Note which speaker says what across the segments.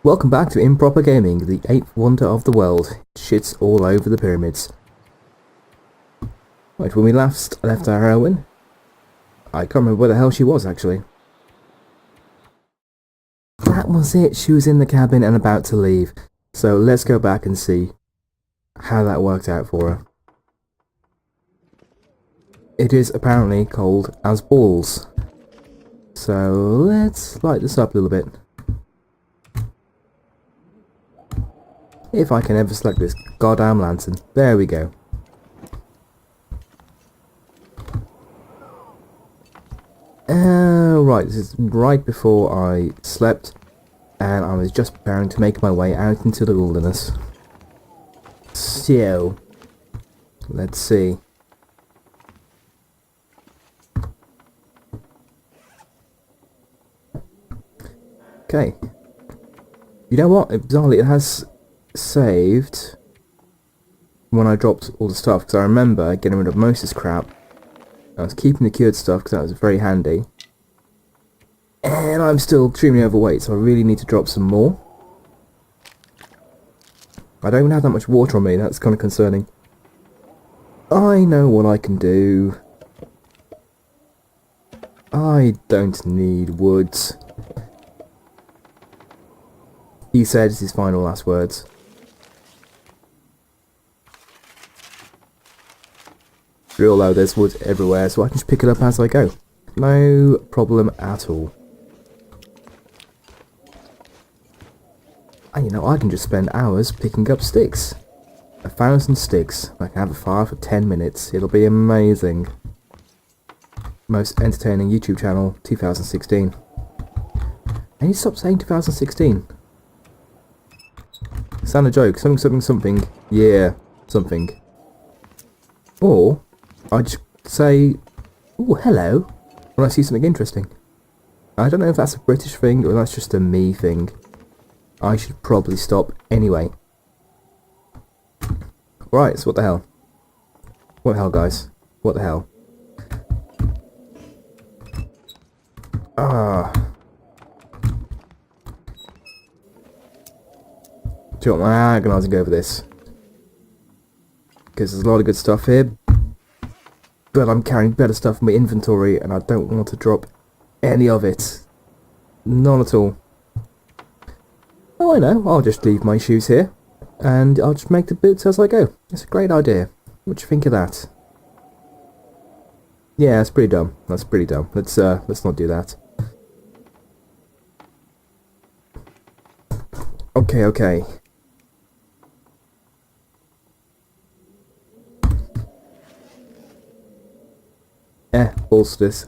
Speaker 1: Welcome back to Improper Gaming, the 8th wonder of the world. Shit's all over the pyramids. Right, when we last left our heroine, I can't remember where the hell she was actually. That was it, she was in the cabin and about to leave. So let's go back and see how that worked out for her. It is apparently cold as balls. So let's light this up a little bit. If I can ever select this goddamn lantern. There we go. Right, this is right before I slept, and I was just preparing to make my way out into the wilderness. So, let's see. Okay. You know what? Bizarrely, it has saved when I dropped all the stuff, because I remember getting rid of most of this crap. I was keeping the cured stuff because that was very handy. And I'm still extremely overweight, so I really need to drop some more. I don't even have that much water on me, that's kind of concerning. I know what I can do. I don't need woods. He said his final last words. Real though, there's wood everywhere, so I can just pick it up as I go. No problem at all. And you know, I can just spend hours picking up sticks. 1,000 sticks. I can have a fire for 10 minutes. It'll be amazing. Most entertaining YouTube channel, 2016. I need to stop saying 2016. Sound a joke. Something. Yeah, something. Or, I just say, "Ooh, hello," when I see something interesting. I don't know if that's a British thing or that's just a me thing. I should probably stop anyway. Right, so what the hell? What the hell, guys? What the hell? Do you know what, I'm agonising over this. Because there's a lot of good stuff here. But I'm carrying better stuff in my inventory and I don't want to drop any of it. None at all. Oh, I know, I'll just leave my shoes here. And I'll just make the boots as I go. It's a great idea. What do you think of that? Yeah, that's pretty dumb. That's pretty dumb. Let's not do that. Okay. Balls to this.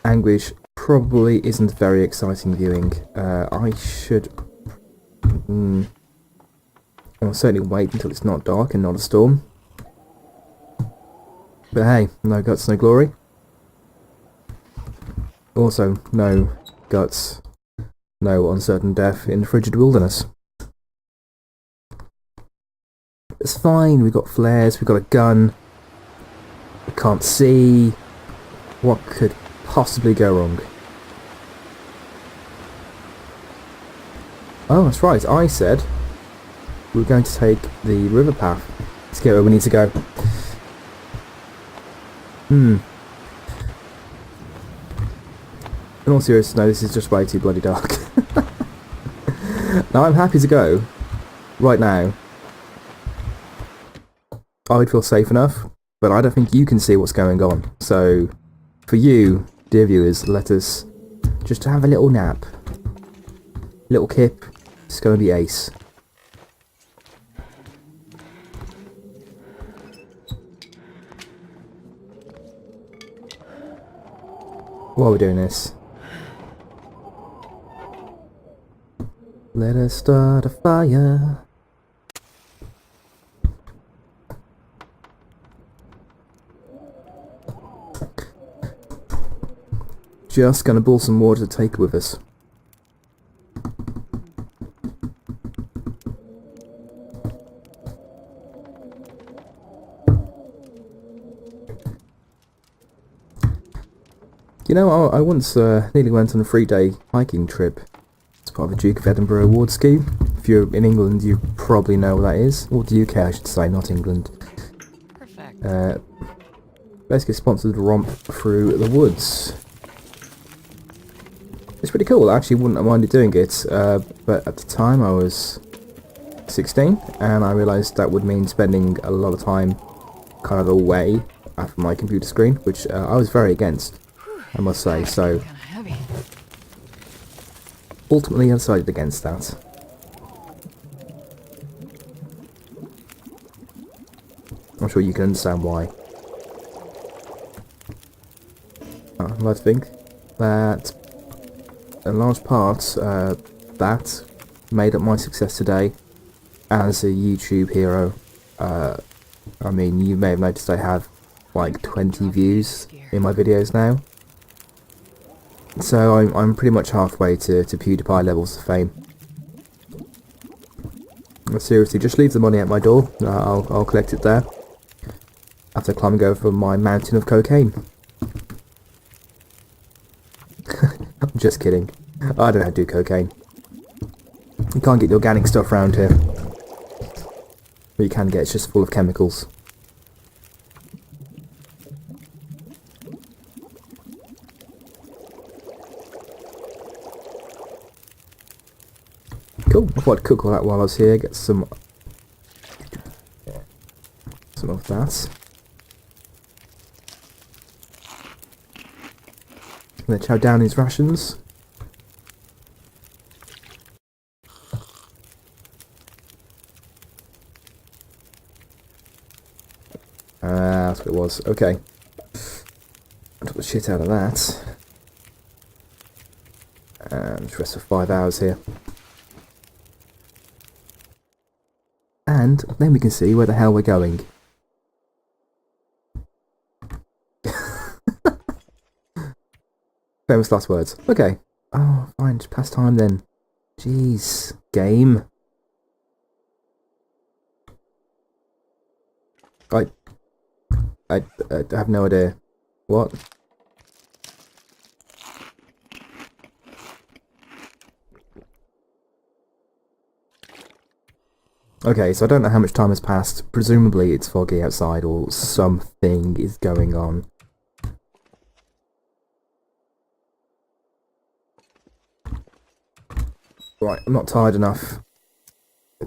Speaker 1: Anguish probably isn't very exciting viewing. I should... I'll certainly wait until it's not dark and not a storm. But hey, no guts, no glory. Also, no guts, no uncertain death in the frigid wilderness. It's fine, we've got flares, we've got a gun. We can't see. What could possibly go wrong? Oh, that's right, I said we were going to take the river path to get where we need to go. In all seriousness, no, this is just way too bloody dark. Now, I'm happy to go right now. I would feel safe enough, but I don't think you can see what's going on. So, for you, dear viewers, let us just have a little nap. Little kip. It's going to be ace. While we're doing this, let us start a fire. Just gonna boil some water to take with us. You know, I once nearly went on a 3-day hiking trip. part of the Duke of Edinburgh award scheme. If you're in England, you probably know what that is. Or the UK, I should say, not England.
Speaker 2: Perfect.
Speaker 1: Basically sponsored a romp through the woods. It's pretty cool. I actually wouldn't have minded doing it, but at the time I was 16, and I realised that would mean spending a lot of time kind of away from my computer screen, which I was very against, I must say. So
Speaker 2: Kinda heavy.
Speaker 1: ultimately I decided against that. I'm sure you can understand why. I think that a large part that made up my success today as a YouTube hero. I mean, you may have noticed I have like 20 views in my videos now. So I'm pretty much halfway to PewDiePie levels of fame. Seriously, just leave the money at my door. I'll collect it there after climbing over my mountain of cocaine. I'm just kidding. I don't know how to do cocaine. You can't get the organic stuff around here. But you can get, it's just full of chemicals. Cool, I thought I'd cook all that while I was here, get some of that. And then chow down his rations. That's what it was. Okay. I took the shit out of that. And just rest for 5 hours here. And then we can see where the hell we're going. Famous last words. Okay. Oh, fine. Just pass time then. Jeez. Game. I have no idea. What? Okay, so I don't know how much time has passed. Presumably it's foggy outside or something is going on. Right, I'm not tired enough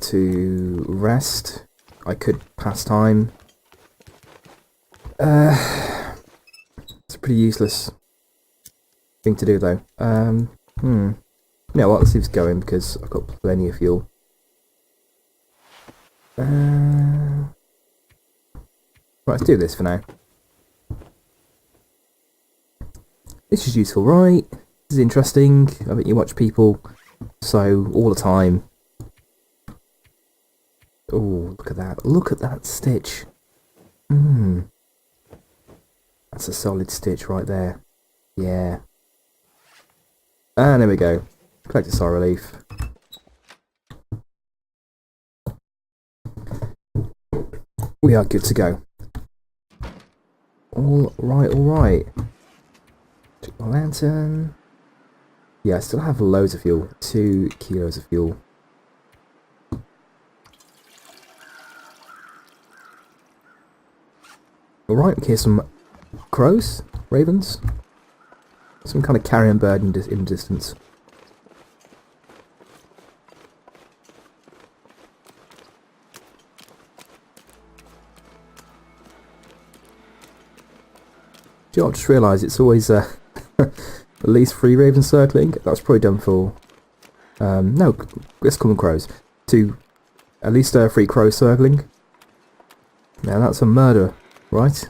Speaker 1: to rest. I could pass time. It's a pretty useless thing to do though. You know what, let's see if it's going because I've got plenty of fuel. Right, let's do this for now. This is useful, right? This is interesting. I bet you watch people sew all the time. Oh, look at that. Look at that stitch. That's a solid stitch right there. Yeah. And there we go. Collect a sigh of relief. We are good to go. Alright, alright. Check my lantern. Yeah, I still have loads of fuel. 2 kilos of fuel. Alright, we hear some crows, ravens. Some kind of carrion bird in the distance. Do you know, I just realised it's always at least 3 ravens circling. That's probably done for no, let's call them crows. 2, at least 3 crows circling. Now that's a murder, right?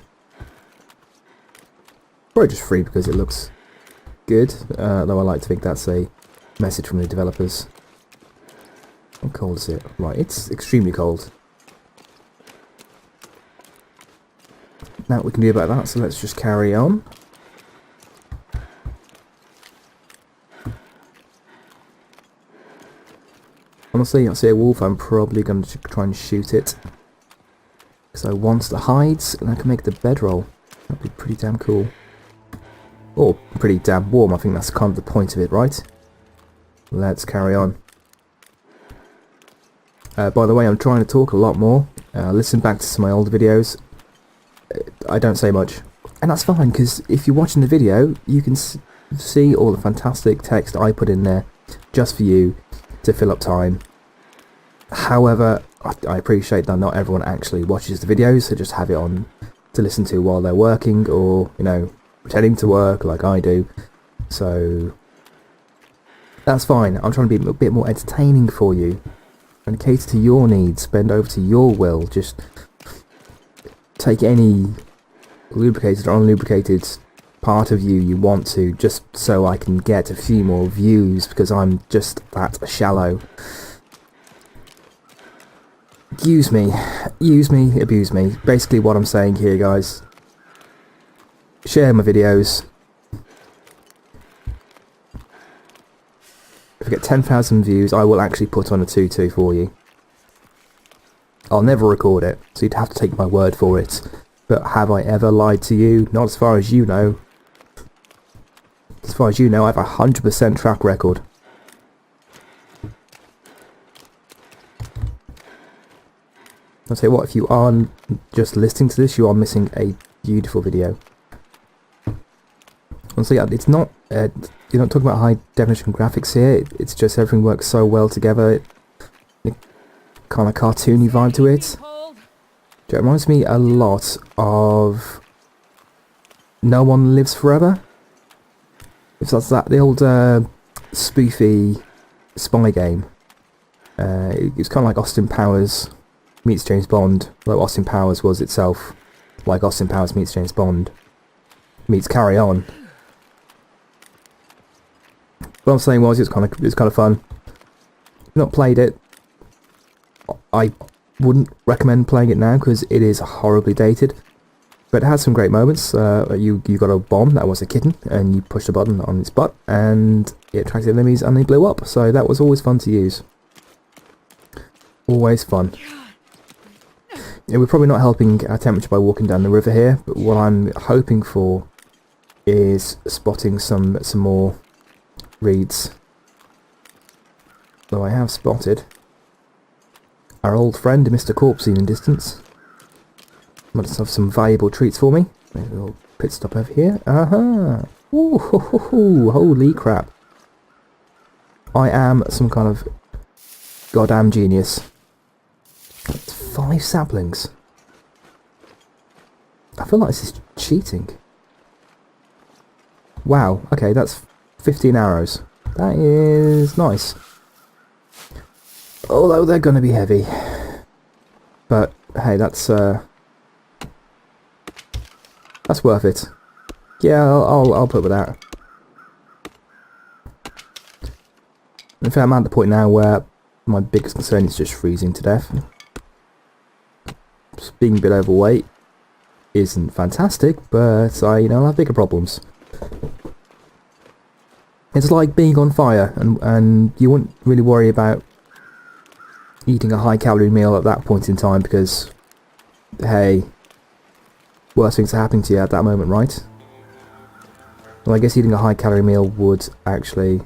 Speaker 1: Probably just 3 because it looks good, though I like to think that's a message from the developers. How cold is it? Right, it's extremely cold. Now we can do about that, so let's just carry on. Honestly, I see a wolf, I'm probably going to try and shoot it. Because I want the hides, and I can make the bedroll. That'd be pretty damn cool. Or pretty damn warm, I think that's kind of the point of it, right? let's carry on. By the way, I'm trying to talk a lot more. Listen back to some of my old videos. I don't say much. And that's fine, because if you're watching the video, you can see all the fantastic text I put in there just for you to fill up time. However, I appreciate that not everyone actually watches the videos, so just have it on to listen to while they're working, or, you know, pretending to work like I do. So that's fine. I'm trying to be a bit more entertaining for you and cater to your needs, bend over to your will. Just take any lubricated or unlubricated part of you want to, just so I can get a few more views, because I'm just that shallow. Use me, abuse me. Basically what I'm saying here, guys. Share my videos. If I get 10,000 views, I will actually put on a tutu for you. I'll never record it, so you'd have to take my word for it. But have I ever lied to you? Not as far as you know. As far as you know, I have a 100% track record. I'll tell you what, if you are just listening to this, you are missing a beautiful video. And so yeah, it's not, you're not talking about high definition graphics here, it's just everything works so well together. Kind of cartoony vibe to it. It reminds me a lot of No One Lives Forever. If that's that, the old spoofy spy game. It's kind of like Austin Powers meets James Bond, though Austin Powers was itself like Austin Powers meets James Bond meets Carry On. What I'm saying was, it's kind of fun. I've not played it. I wouldn't recommend playing it now because it is horribly dated, but it has some great moments. You got a bomb that was a kitten, and you pushed a button on its butt, and it attracted enemies, and they blew up. So that was always fun to use. Always fun. Yeah, we're probably not helping our temperature by walking down the river here, but what I'm hoping for is spotting some more reeds. Though I have spotted our old friend Mr. Corpse in the distance. Must have some valuable treats for me. Maybe a little pit stop over here. Aha! Ooh, ho, ho, ho. Holy crap! I am some kind of goddamn genius. That's 5 saplings. I feel like this is cheating. Wow, okay, that's 15 arrows. That is nice. Although they're going to be heavy. But, hey, that's worth it. Yeah, I'll put with that. In fact, I'm at the point now where my biggest concern is just freezing to death. Just being a bit overweight isn't fantastic, but I have bigger problems. It's like being on fire, and you wouldn't really worry about eating a high-calorie meal at that point in time because, hey, worse things are happening to you at that moment, right? Well, I guess eating a high-calorie meal would actually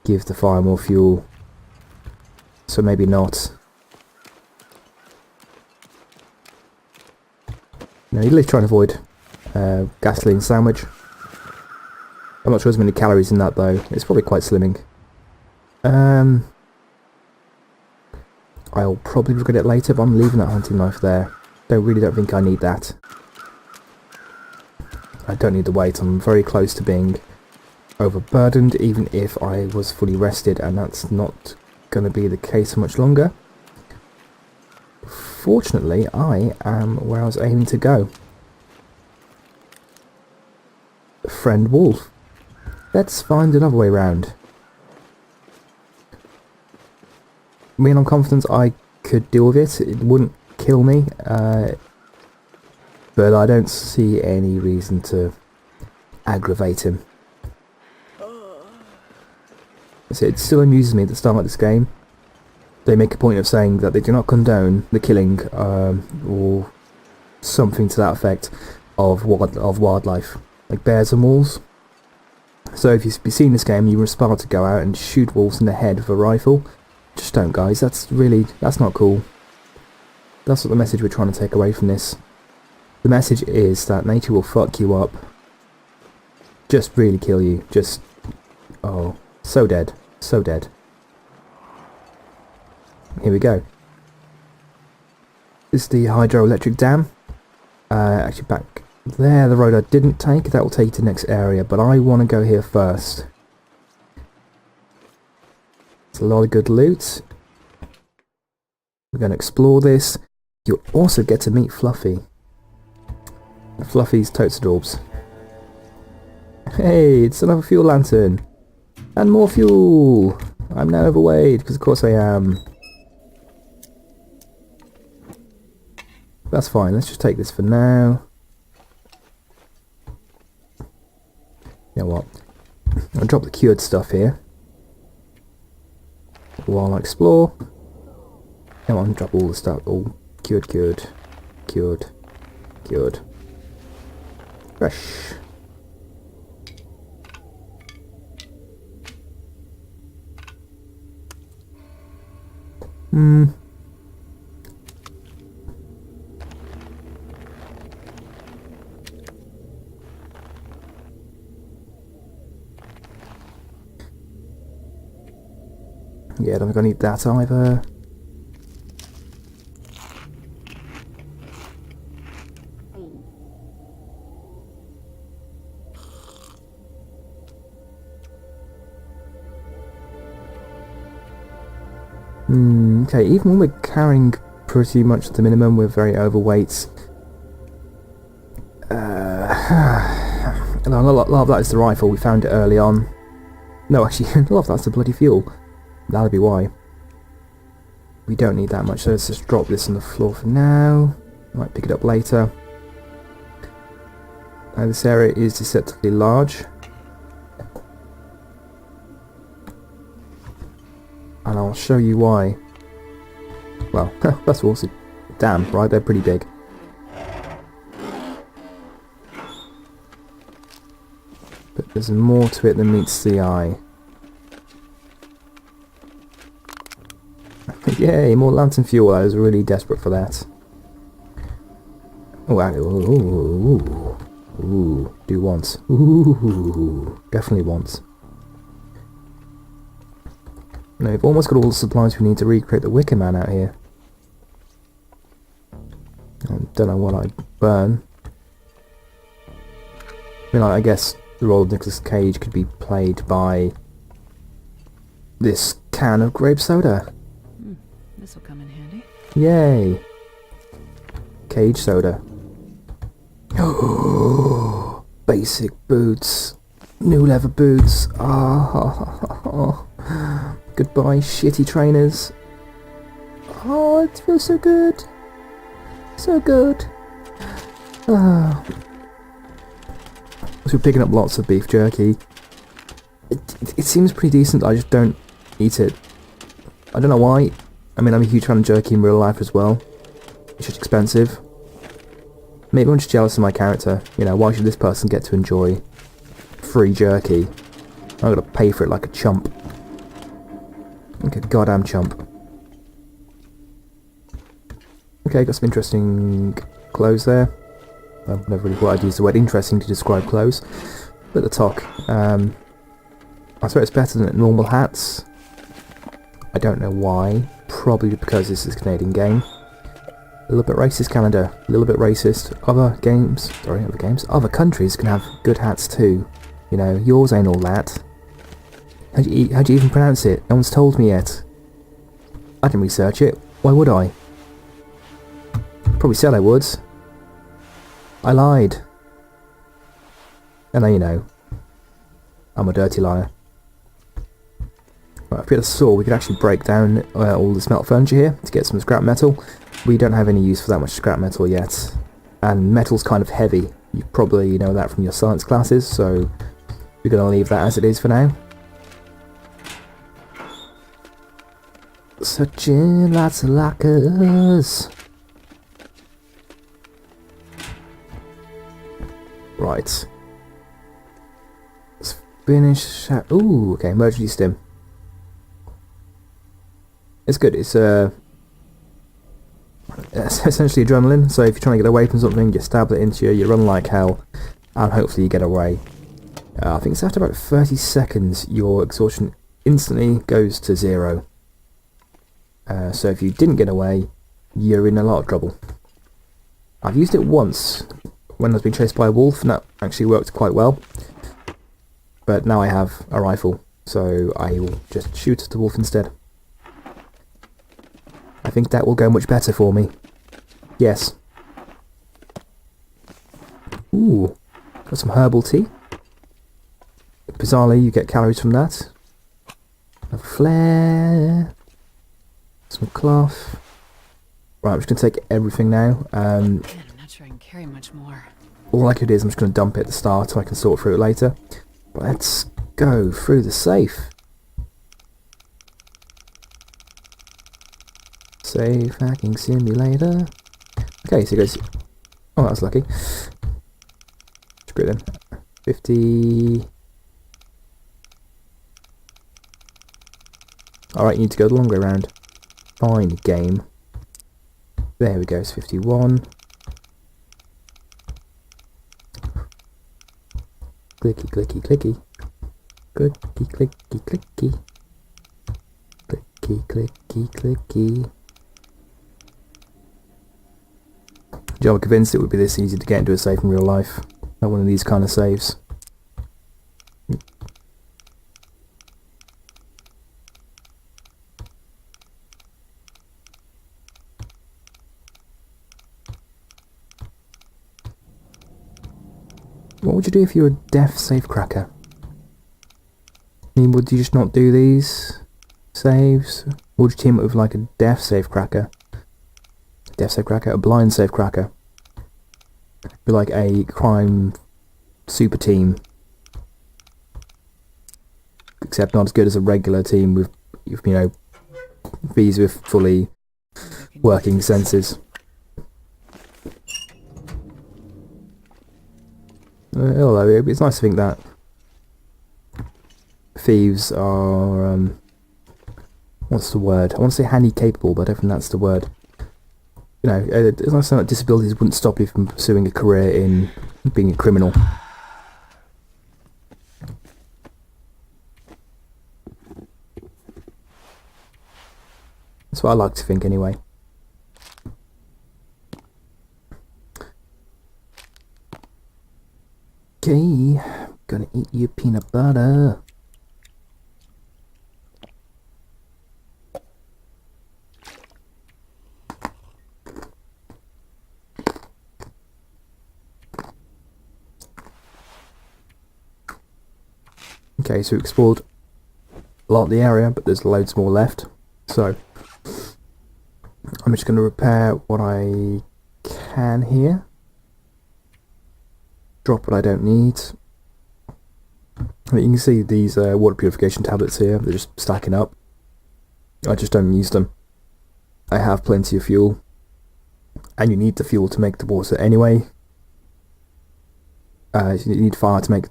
Speaker 1: give the fire more fuel, so maybe not. No, you're literally trying to avoid gasoline sandwich. I'm not sure there's many calories in that though. It's probably quite slimming. I'll probably regret it later, but I'm leaving that hunting knife there. Really don't think I need that. I don't need the weight. I'm very close to being overburdened, even if I was fully rested, and that's not going to be the case for much longer. Fortunately, I am where I was aiming to go. Friend Wolf. Let's find another way round. I mean, I'm confident I could deal with it. It wouldn't kill me, but I don't see any reason to aggravate him. So it still amuses me at the start of this game. They make a point of saying that they do not condone the killing, or something to that effect, of wildlife, like bears and wolves. So if you've seen this game, you were inspired to go out and shoot wolves in the head with a rifle. Just don't, guys. That's not cool. That's what the message we're trying to take away from this. The message is that nature will fuck you up. Just really kill you. Just... oh, so dead. So dead. Here we go. This is the hydroelectric dam. Actually back there, the road I didn't take. That will take you to the next area, but I want to go here first. It's a lot of good loot. We're going to explore this. You'll also get to meet Fluffy. Fluffy's totes adorbs. Hey, it's another fuel lantern. And more fuel! I'm now overweight, because of course I am. That's fine, let's just take this for now. You know what? I'll drop the cured stuff here. While I explore. Come on, drop all the stuff. All cured. Fresh. Yeah, I don't think I need that either. Okay, even when we're carrying pretty much the minimum, we're very overweight. A lot of that is the rifle, we found it early on. No, actually, a lot of that's the bloody fuel. That'll be why. We don't need that much, so let's just drop this on the floor for now. Might pick it up later. This area is deceptively large. And I'll show you why. Well, that's also damn, right? They're pretty big. But there's more to it than meets the eye. Yay, more lantern fuel. I was really desperate for that. Oh, ooh, do once. Ooh, definitely once. Now, we've almost got all the supplies we need to recreate the Wicker Man out here. I don't know what I'd burn. I mean, I guess the role of Nicolas Cage could be played by this can of grape soda.
Speaker 2: This'll come in handy.
Speaker 1: Yay! Cage soda. Oh, basic boots. New leather boots. Ah, goodbye, shitty trainers. Oh, it feels so good. So good. Ah. So we're picking up lots of beef jerky. It seems pretty decent, I just don't eat it. I don't know why. I mean, I'm a huge fan of jerky in real life as well. It's just expensive. Maybe I'm just jealous of my character. You know, why should this person get to enjoy free jerky? I've got to pay for it like a chump. Like a goddamn chump. Okay, got some interesting clothes there. I've never really thought I'd use the word interesting to describe clothes. But the talk. I swear it's better than normal hats. I don't know why. Probably because this is a Canadian game. A little bit racist, Canada. A little bit racist. Other countries can have good hats too. You know, yours ain't all that. How'd you even pronounce it? No one's told me yet. I didn't research it. Why would I? Probably said I would. I lied. And now you know. I'm a dirty liar. Right, if we had a saw, we could actually break down all the smelt furniture here to get some scrap metal. We don't have any use for that much scrap metal yet. And metal's kind of heavy. You probably know that from your science classes, so we're going to leave that as it is for now. Searching lots of lockers. Right. Finish. Ooh, okay, emergency stim. It's good. It's essentially adrenaline. So if you're trying to get away from something, you stab it into you. You run like hell, and hopefully you get away. I think it's after about 30 seconds, your exhaustion instantly goes to 0. So if you didn't get away, you're in a lot of trouble. I've used it once when I was being chased by a wolf, and that actually worked quite well. But now I have a rifle, so I will just shoot at the wolf instead. I think that will go much better for me. Yes. Ooh, got some herbal tea. Bizarrely, you get calories from that. A flare. Some cloth. Right, I'm just going to take everything now.
Speaker 2: Man, I'm not sure I can carry much more.
Speaker 1: All I could do is I'm just going to dump it at the start so I can sort through it later. Let's go through the safe. Safe hacking simulator. Okay, so it goes... Oh, that was lucky. Screw it then. 50... Alright, you need to go the long way around. Fine, game. There we go, it's 51. Clicky, clicky, clicky. Clicky, clicky, clicky. Clicky, clicky, clicky. I'm convinced it would be this easy to get into a safe in real life. Not one of these kind of saves. What would you do if you were a deaf safecracker? I mean, would you just not do these saves? Or would you team up with like a deaf safecracker? Deaf safecracker? A blind safecracker? Be like a crime super team. Except not as good as a regular team with, you know, these with fully working senses. Although it's nice to think that thieves are, what's the word? I want to say handy capable, but I don't think that's the word. You know, it's nice to know that disabilities wouldn't stop you from pursuing a career in being a criminal. That's what I like to think anyway. Okay, gonna eat your peanut butter. Okay, so we explored a lot of the area, but there's loads more left. So, I'm just going to repair what I can here. Drop what I don't need. You can see these water purification tablets here, they're just stacking up. I just don't use them. I have plenty of fuel. And you need the fuel to make the water anyway. You need fire to make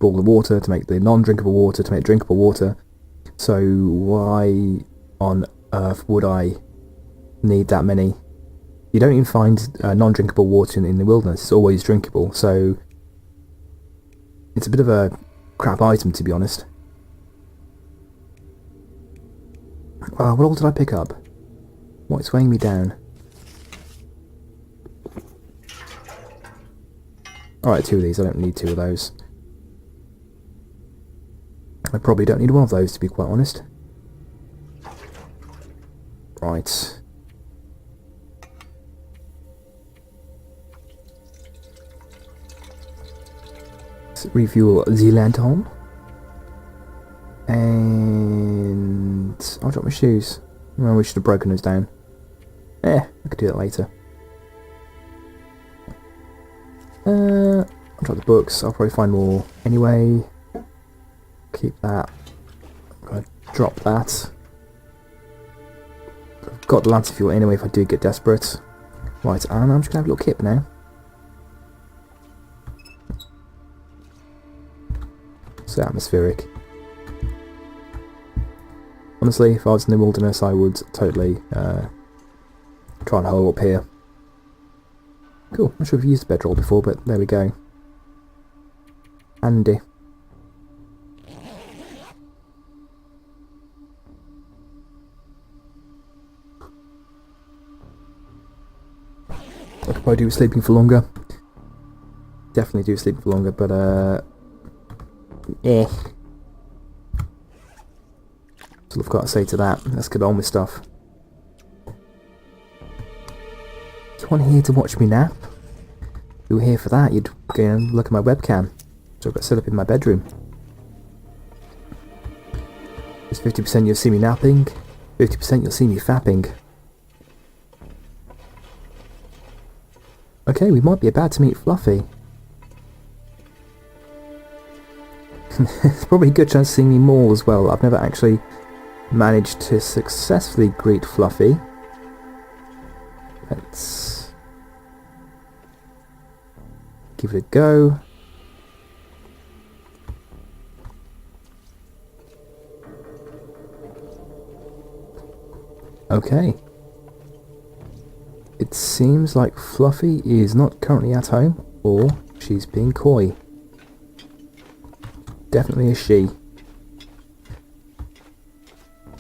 Speaker 1: all the water, to make the non-drinkable water, to make drinkable water. So why on earth would I need that many? You don't even find non-drinkable water in the wilderness. It's always drinkable, so it's a bit of a crap item, to be honest. What all did I pick up? What's weighing me down? Alright, 2 of these. I don't need 2 of those. I probably don't need 1 of those, to be quite honest. Right. Let's refuel the lantern. And I'll drop my shoes. Well, we should have broken those down. I could do that later. I'll drop the books. I'll probably find more anyway. Keep that. I'm gonna drop that. I've got the lantern fuel anyway if I do get desperate. Right, and I'm just gonna have a little kip now. So atmospheric. Honestly, if I was in the wilderness, I would totally try and hole up here. Cool. I'm not sure if I've used the bedroll before, but there we go. Handy. I could probably do sleeping for longer. Definitely do sleeping for longer, but eh. That's all I've got to say to that. Let's get on with stuff. If you want here to watch me nap, if you were here for that, you'd go and look at my webcam. So I've got set up in my bedroom. Just 50% you'll see me napping, 50% you'll see me fapping. Okay, we might be about to meet Fluffy. It's probably a good chance of seeing me more as well. I've never actually managed to successfully greet Fluffy. Let's give it a go. Okay. It seems like Fluffy is not currently at home, or she's being coy. Definitely a she.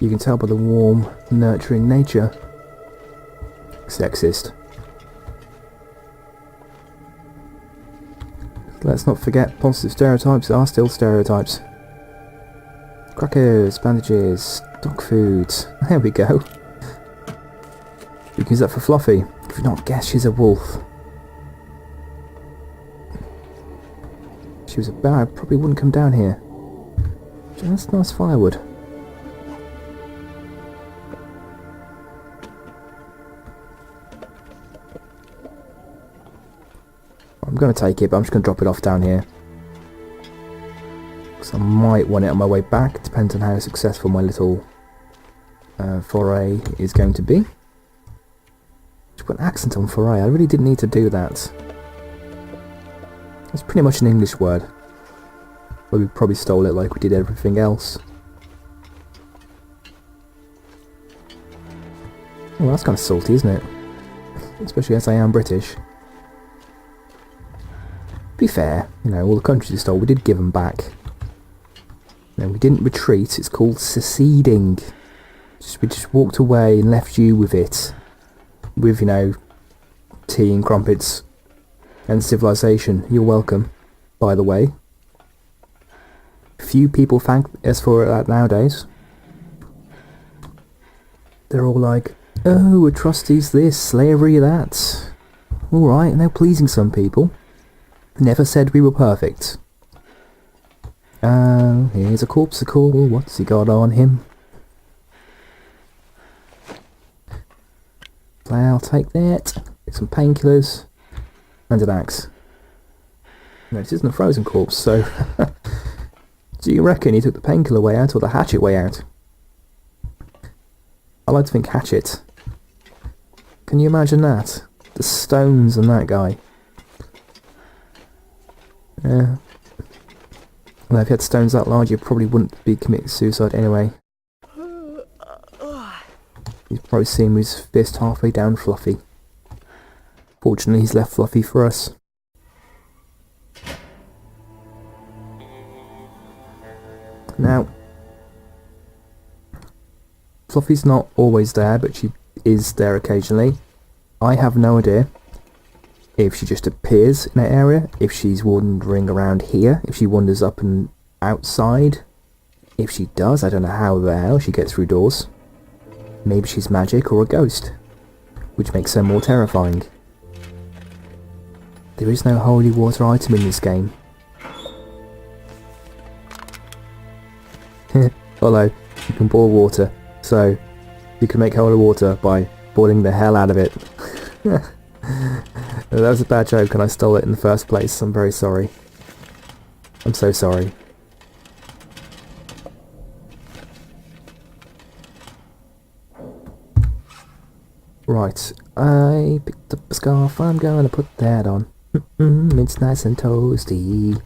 Speaker 1: You can tell by the warm, nurturing nature. Sexist. Let's not forget, positive stereotypes are still stereotypes. Crackers, bandages, dog foods. There we go. We can use that for Fluffy. If you've not guessed, she's a wolf. If she was a bear, I probably wouldn't come down here. That's nice firewood. I'm going to take it, but I'm just going to drop it off down here. Because I might want it on my way back. Depends on how successful my little foray is going to be. Just put an accent on foray. I really didn't need to do that. It's pretty much an English word. But we probably stole it like we did everything else. Oh, that's kind of salty, isn't it? Especially as I am British. To be fair, you know, all the countries we stole, we did give them back. No, we didn't retreat. It's called seceding. We just walked away and left you with it. With, you know, tea and crumpets and civilization. You're welcome, by the way. Few people thank us for that nowadays. They're all like, oh, atrocities this, slavery that. Alright, and they're pleasing some people. Never said we were perfect. Here's a corpsicle. What's he got on him? I'll take that. Get some painkillers. And an axe. No, this isn't a frozen corpse, so... Do you reckon he took the painkiller way out or the hatchet way out? I like to think hatchet. Can you imagine that? The stones on that guy. Yeah. Well, if you had stones that large, you probably wouldn't be committing suicide anyway. You've probably seen him with his fist halfway down Fluffy. Fortunately, he's left Fluffy for us. Now, Fluffy's not always there, but she is there occasionally. I have no idea if she just appears in that area, if she's wandering around here, if she wanders up and outside. If she does, I don't know how the hell she gets through doors. Maybe she's magic or a ghost, which makes her more terrifying. There is no holy water item in this game. Although, you can boil water, so you can make holy water by boiling the hell out of it. That was a bad joke and I stole it in the first place. I'm very sorry. I'm so sorry. Right, I picked up a scarf, I'm gonna put that on. It's nice and toasty.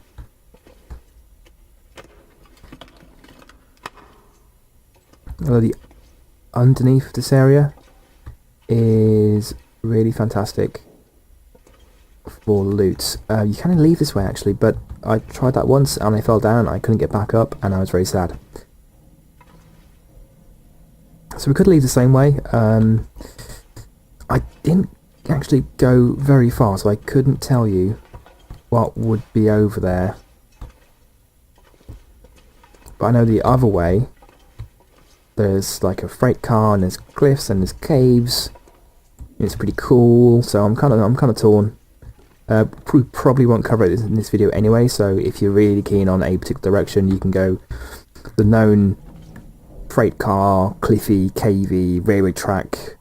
Speaker 1: Although the underneath this area is really fantastic for loot. You can leave this way actually, but I tried that once and I fell down. I couldn't get back up and I was very sad. So we could leave the same way. I didn't actually go very far, so I couldn't tell you what would be over there. But I know the other way, there's like a freight car and there's cliffs and there's caves. It's pretty cool, so I'm kind of torn. We probably won't cover it in this video anyway, so if you're really keen on a particular direction, you can go the known freight car, cliffy, cavey, railway track,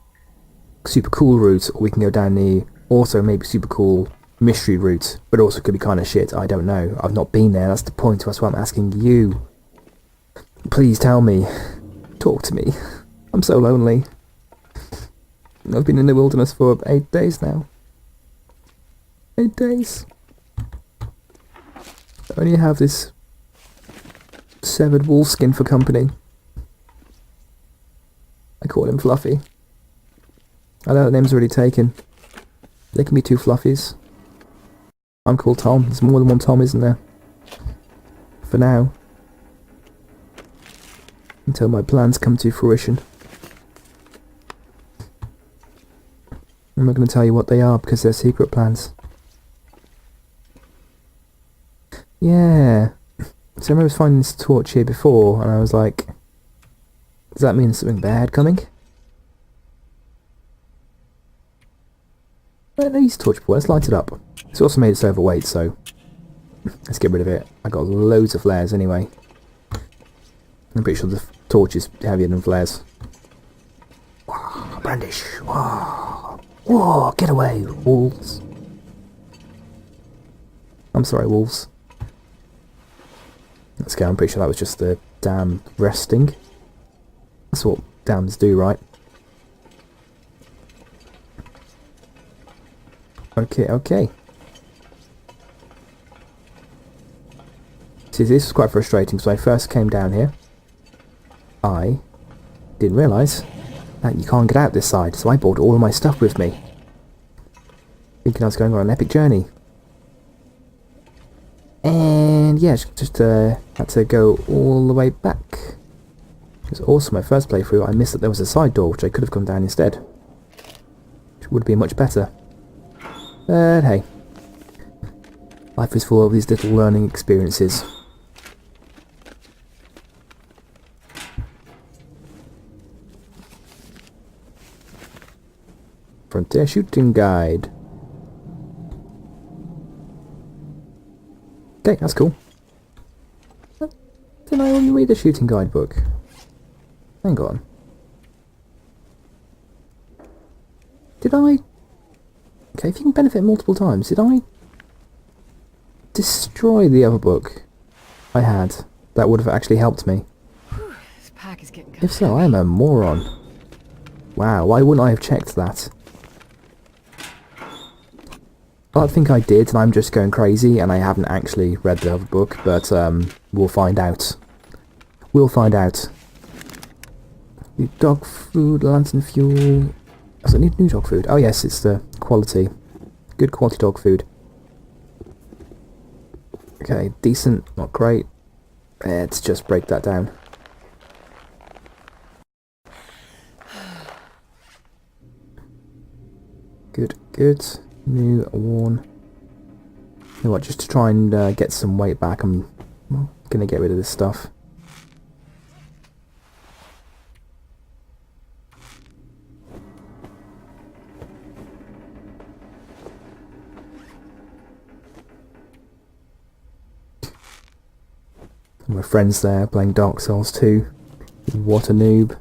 Speaker 1: super cool route, or we can go down the also maybe super cool mystery route, but also could be kind of shit. I don't know. I've not been there. That's the point. That's why I'm asking you. Please tell me. Talk to me. I'm so lonely. I've been in the wilderness for 8 days now. 8 days. I only have this severed wolf skin for company. I call him Fluffy. I know the name's already taken. There can be 2 Fluffies. I'm called Tom. There's more than one Tom, isn't there? For now. Until my plans come to fruition. I'm not going to tell you what they are because they're secret plans. Yeah. So I remember finding this torch here before and I was like, does that mean something bad coming? Well, I used torch before. Let's light it up. It's also made us overweight, so let's get rid of it. I got loads of flares anyway. I'm pretty sure the torch is heavier than flares. Whoa, brandish. Whoa. Whoa, get away, wolves. I'm sorry, wolves. Let's go. I'm pretty sure that was just the dam resting. That's what dams do, right? Okay. See, this was quite frustrating, so when I first came down here, I didn't realise that you can't get out this side, so I brought all of my stuff with me. Thinking I was going on an epic journey. And yeah, just had to go all the way back. It was also my first playthrough. I missed that there was a side door, which I could have gone down instead. Which would have been much better. But hey, life is full of these little learning experiences. Frontier shooting guide. Okay, that's cool. Didn't I only read the shooting guide book? Hang on. Did I... Okay, if you can benefit multiple times, did I destroy the other book I had that would have actually helped me?
Speaker 2: Whew, this pack is getting
Speaker 1: If so, I am a moron. Wow, why wouldn't I have checked that? I think I did, and I'm just going crazy, and I haven't actually read the other book, but we'll find out. We'll find out. New dog food, lantern fuel... Does it need new dog food? Oh yes, it's the quality. Good quality dog food. Okay, decent, not great. Let's just break that down. Good. New, worn. You know what, just to try and get some weight back, I'm gonna get rid of this stuff. My friend's there playing Dark Souls 2. What a noob.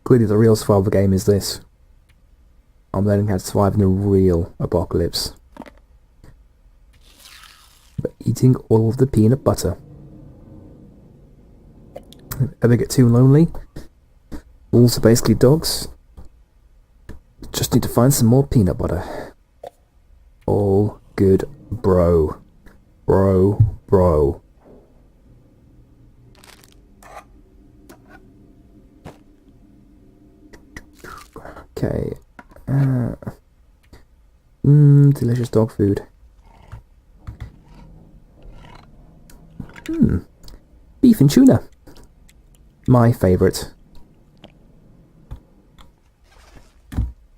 Speaker 1: Clearly the real survival game is this. I'm learning how to survive in a real apocalypse. But eating all of the peanut butter. Ever get too lonely? Wolves are basically dogs. Just need to find some more peanut butter. All good, bro. Bro. Bro. Okay. Delicious dog food. Beef and tuna. My favourite.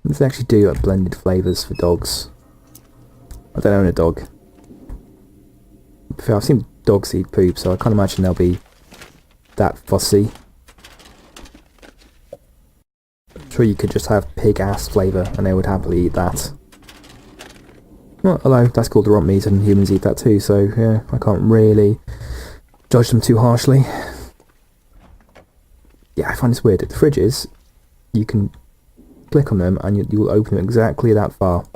Speaker 1: Let's actually do blended flavours for dogs. I don't own a dog. I've seen dogs eat poop, so I can't imagine they'll be that fussy. I'm sure you could just have pig ass flavour and they would happily eat that. Well, although that's called rump meat and humans eat that too, so yeah, I can't really judge them too harshly. Yeah, I find this weird. The fridges, you can click on them and you will open them exactly that far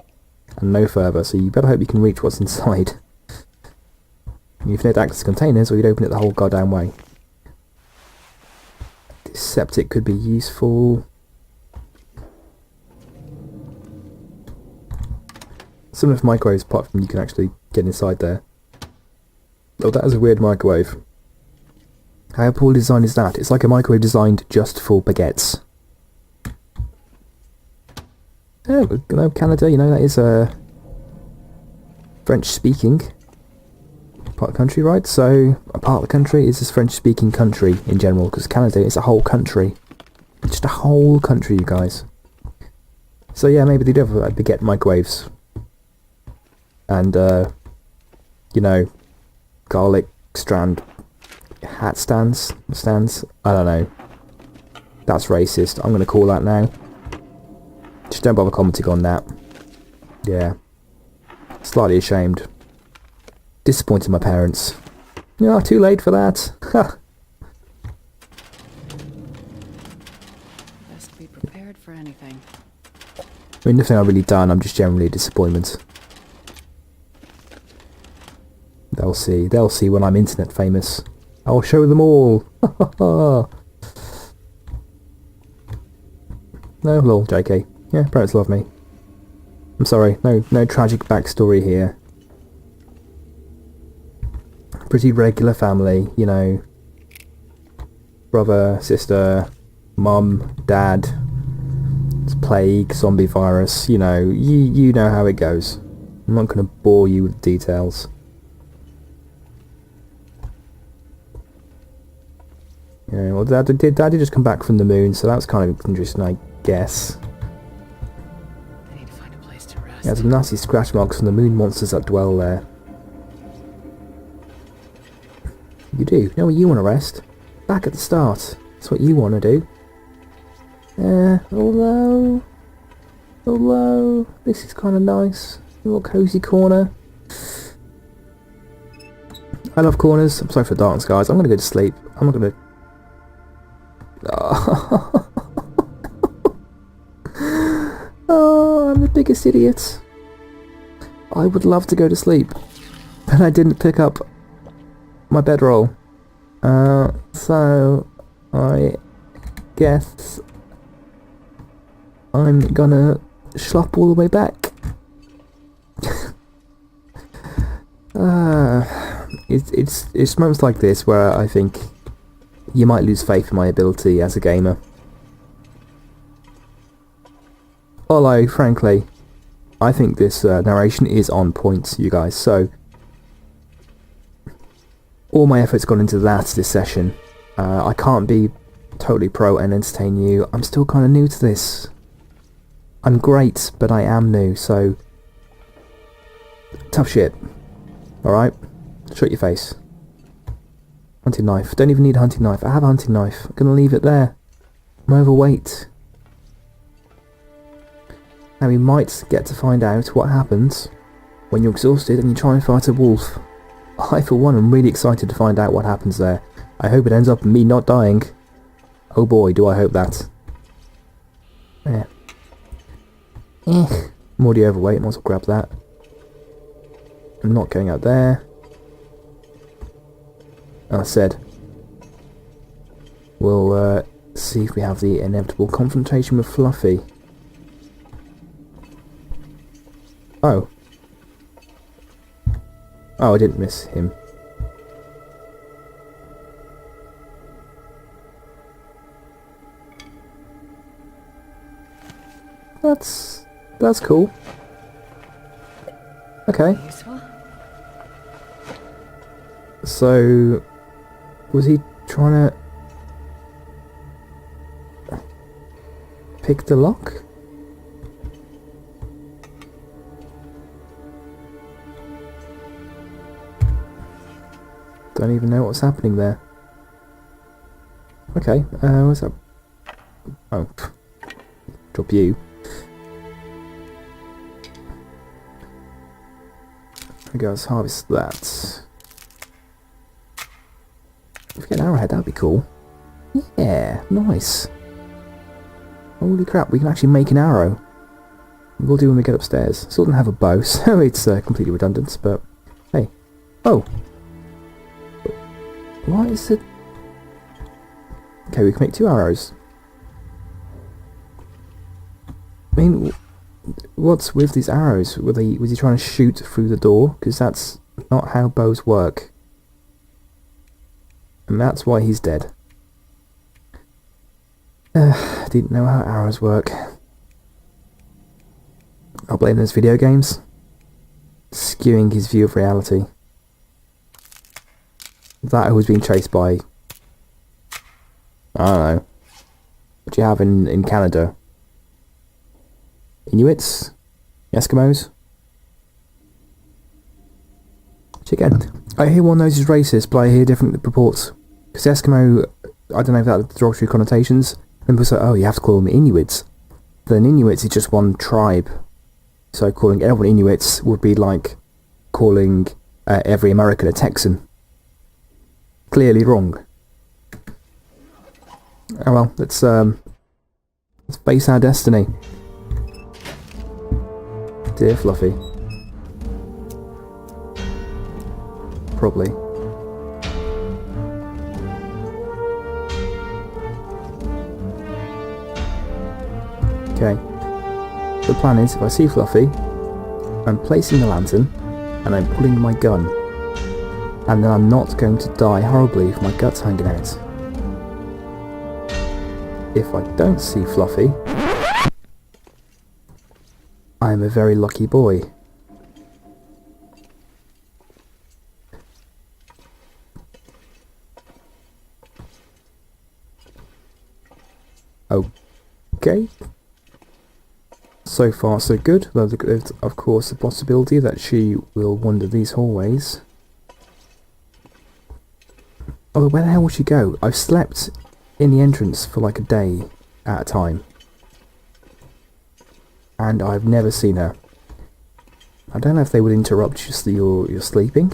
Speaker 1: and no further, so you better hope you can reach what's inside. You've no access to containers or you'd open it the whole goddamn way. This septic could be useful. Some of microwaves, apart from you can actually get inside there. Oh, that is a weird microwave. How poorly designed is that? It's like a microwave designed just for baguettes. Oh, you know, Canada, you know, that is French-speaking part of the country, right? So, a part of the country is this French-speaking country in general, because Canada is a whole country. It's just a whole country, you guys. So yeah, maybe they do have baguette microwaves. And, you know, garlic strand hat stands, I don't know. That's racist. I'm going to call that now. Just don't bother commenting on that. Yeah. Slightly ashamed. Disappointed my parents. Yeah, too late for that. Ha!
Speaker 2: Best be prepared for anything.
Speaker 1: I mean, nothing I've really done, I'm just generally a disappointment. They'll see when I'm internet famous. I'll show them all. No, lol, JK. Yeah, parents love me. I'm sorry, no tragic backstory here. Pretty regular family, you know. Brother, sister, mum, dad. It's plague, zombie virus, you know, you know how it goes. I'm not going to bore you with details. Yeah, well, Dad did just come back from the moon, so that's kind of interesting, I guess.
Speaker 2: I need to find a place to rest.
Speaker 1: He has some nasty scratch marks from the moon monsters that dwell there. You do? You know where you want to rest? Back at the start. That's what you want to do. Although, this is kind of nice. A little cozy corner. I love corners. I'm sorry for the darkness, guys. I'm going to go to sleep. I'm not going to... Oh, I'm the biggest idiot. I would love to go to sleep, but I didn't pick up my bedroll. So I guess I'm gonna schlop all the way back. It's moments like this where I think you might lose faith in my ability as a gamer. Although, frankly, I think this narration is on point, you guys, so all my effort's gone into that this session. I can't be totally pro and entertain you. I'm still kind of new to this. I'm great, but I am new, so tough shit. Alright? Shut your face. Hunting knife. Don't even need a hunting knife. I have a hunting knife. I'm gonna leave it there. I'm overweight. Now we might get to find out what happens when you're exhausted and you try and fight a wolf. I, for one, am really excited to find out what happens there. I hope it ends up in me not dying. Oh boy, do I hope that. Yeah. I'm already overweight, might as well grab that. I'm not going out there. As I said, we'll see if we have the inevitable confrontation with Fluffy. Oh. Oh, I didn't miss him. that's cool. Okay.
Speaker 2: Useful?
Speaker 1: So, was he trying to pick the lock? Don't even know what's happening there. Okay, what's that? Oh, drop you. There we go, let's harvest that. If we get an arrowhead, that'd be cool. Yeah, nice. Holy crap, we can actually make an arrow. We'll do when we get upstairs. Still don't have a bow, so it's completely redundant, but hey. Oh! Why is it... Okay, we can make 2 arrows. I mean, what's with these arrows? Was he trying to shoot through the door? Because that's not how bows work. And that's why he's dead. Didn't know how arrows work. I'll blame those video games. Skewing his view of reality. That who was being chased by... I don't know. What do you have in Canada? Inuits? Eskimos? Again, I hear one knows is racist, but I hear different reports. Because Eskimo, I don't know if that has derogatory connotations. And people say, oh, you have to call them Inuits. Then Inuits is just one tribe. So calling everyone Inuits would be like calling every American a Texan. Clearly wrong. Oh well, let's face our destiny. Dear Fluffy. Probably. Okay. The plan is, if I see Fluffy, I'm placing the lantern, and I'm pulling my gun. And then I'm not going to die horribly with my guts hanging out. If I don't see Fluffy, I'm a very lucky boy. Okay. So far so good, though there's of course the possibility that she will wander these hallways. Oh, where the hell will she go? I've slept in the entrance for like a day at a time. And I've never seen her. I don't know if they would interrupt your sleeping.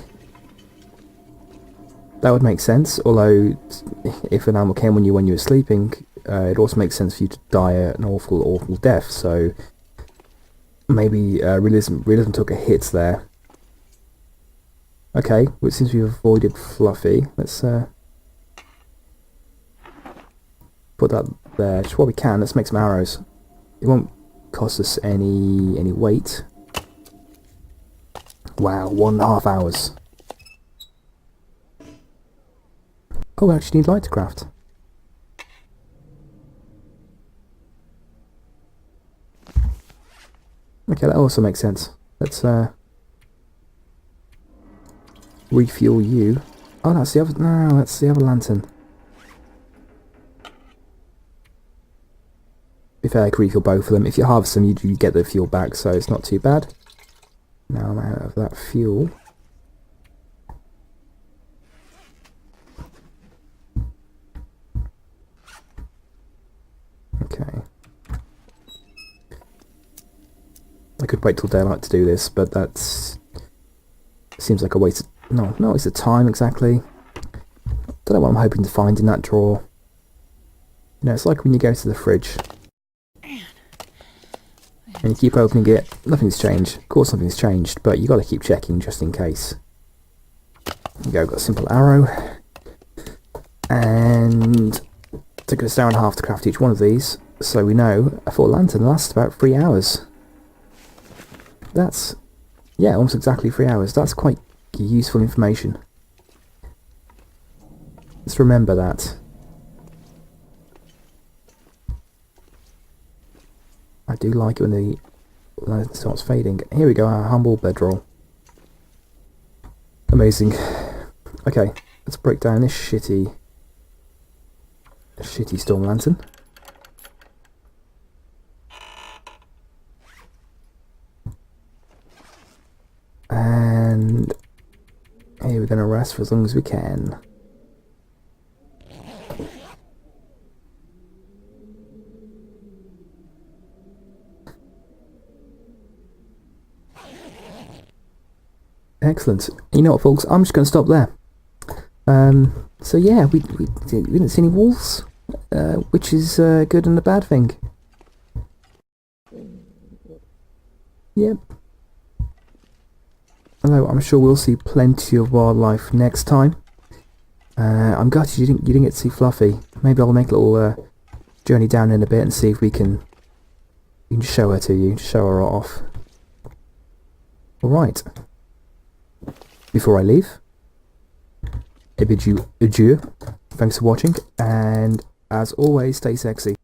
Speaker 1: That would make sense, although if an animal came on you when you were sleeping, it also makes sense for you to die an awful death, so maybe realism took a hit there. Okay, well, since we've avoided Fluffy, let's put that there. Just what we can, let's make some arrows. It won't cost us any weight. Wow, 1.5 hours. Oh, we actually need light to craft. Okay, that also makes sense. Let's refuel you. Oh, that's the other. No, that's the other lantern. Be fair, I could refuel both of them. If you harvest them, you get the fuel back, so it's not too bad. Now I'm out of that fuel. Okay. I could wait till daylight to do this, but that's seems like a waste of, not a waste of time exactly. Don't know what I'm hoping to find in that drawer. You know, it's like when you go to the fridge and you keep opening it, nothing's changed. Of course something's changed, but you got to keep checking just in case. There you go, got a simple arrow. And took us an hour and a half to craft each one of these, so we know a full lantern lasts about 3 hours. That's, yeah, almost exactly 3 hours. That's quite useful information. Let's remember that. I I do like it when it starts fading. Here we go, our humble bedroll. Amazing. Okay, let's break down this shitty storm lantern. And here we're going to rest for as long as we can. Excellent. You know what, folks? I'm just going to stop there. So yeah, we didn't see any wolves, which is a good and a bad thing. Yep. Although I'm sure we'll see plenty of wildlife next time. I'm gutted you didn't get to see Fluffy. Maybe I'll make a little journey down in a bit and see if we can show her to you, show her off. Alright. Before I leave, I bid you adieu. Thanks for watching, and as always, stay sexy.